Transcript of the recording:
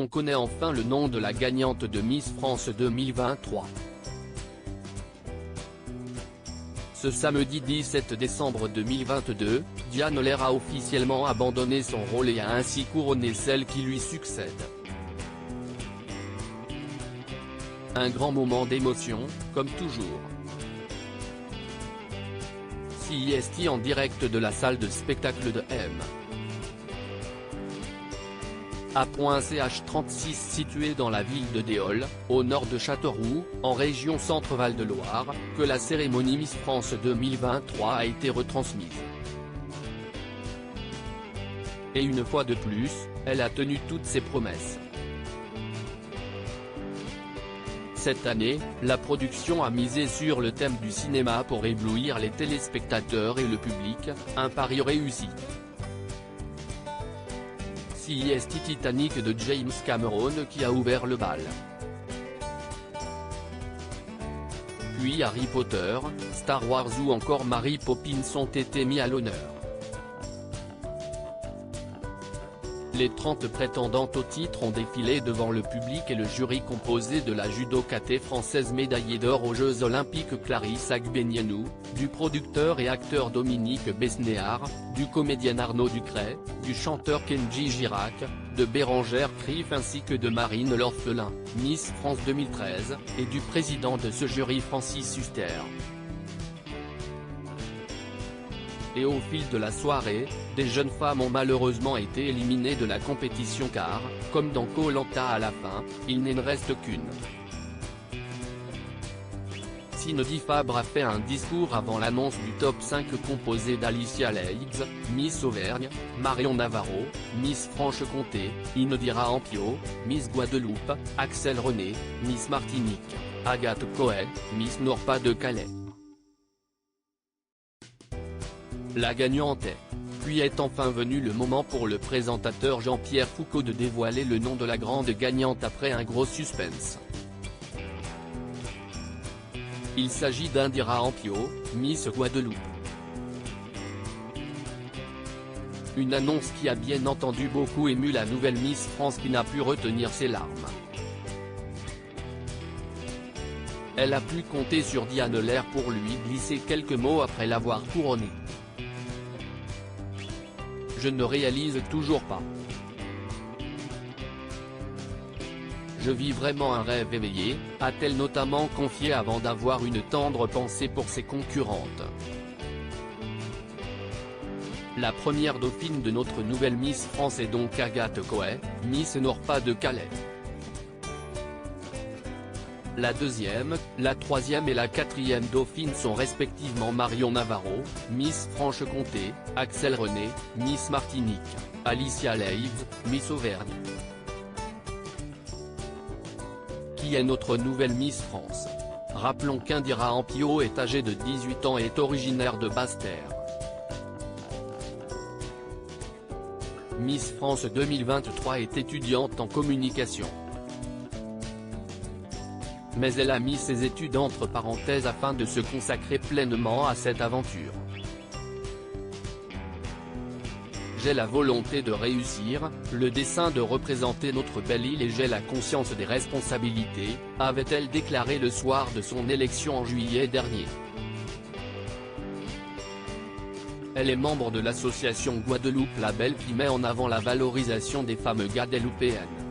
on connaît enfin le nom de la gagnante de Miss France 2023. Ce samedi 17 décembre 2022, Diane Lair a officiellement abandonné son rôle et a ainsi couronné celle qui lui succède. Un grand moment d'émotion, comme toujours. CIST en direct de la salle de spectacle de M. A.ch36 située dans la ville de Déol, au nord de Châteauroux, en région Centre-Val de Loire, que la cérémonie Miss France 2023 a été retransmise. Et une fois de plus, elle a tenu toutes ses promesses. Cette année, la production a misé sur le thème du cinéma pour éblouir les téléspectateurs et le public, un pari réussi. CIST Titanic de James Cameron qui a ouvert le bal. Puis Harry Potter, Star Wars ou encore Mary Poppins ont été mis à l'honneur. Les 30 prétendantes au titre ont défilé devant le public et le jury composé de la judokate française médaillée d'or aux Jeux Olympiques Clarisse Agbenienou, du producteur et acteur Dominique Besnéard, du comédien Arnaud Ducret, du chanteur Kenji Girac, de Bérangère Krief ainsi que de Marine L'Orphelin, Miss France 2013, et du président de ce jury Francis Huster. Et au fil de la soirée, des jeunes femmes ont malheureusement été éliminées de la compétition car, comme dans Koh-Lanta à la fin, il n'en reste qu'une. Cindy Fabre a fait un discours avant l'annonce du top 5 composé d'Alicia Leigh, Miss Auvergne, Marion Navarro, Miss Franche-Comté, Indira Ampio, Miss Guadeloupe, Axel René, Miss Martinique, Agathe Cohen, Miss Nord-Pas-de-Calais. La gagnante est. Puis est enfin venu le moment pour le présentateur Jean-Pierre Foucault de dévoiler le nom de la grande gagnante après un gros suspense. Il s'agit d'Indira Ampio, Miss Guadeloupe. Une annonce qui a bien entendu beaucoup ému la nouvelle Miss France qui n'a pu retenir ses larmes. Elle a pu compter sur Diane Lair pour lui glisser quelques mots après l'avoir couronnée. Je ne réalise toujours pas. Je vis vraiment un rêve éveillé, a-t-elle notamment confié avant d'avoir une tendre pensée pour ses concurrentes. La première dauphine de notre nouvelle Miss France est donc Agathe Cohen, Miss Nord-Pas-de-Calais. La deuxième, la troisième et la quatrième dauphine sont respectivement Marion Navarro, Miss Franche-Comté, Axel René, Miss Martinique, Alicia Leigh, Miss Auvergne. Qui est notre nouvelle Miss France? Rappelons qu'Indira Ampio est âgée de 18 ans et est originaire de Basse-Terre. Miss France 2023 est étudiante en communication. Mais elle a mis ses études entre parenthèses afin de se consacrer pleinement à cette aventure. J'ai la volonté de réussir, le dessein de représenter notre belle île et j'ai la conscience des responsabilités, avait-elle déclaré le soir de son élection en juillet dernier. Elle est membre de l'association Guadeloupe Label qui met en avant la valorisation des femmes guadeloupéennes.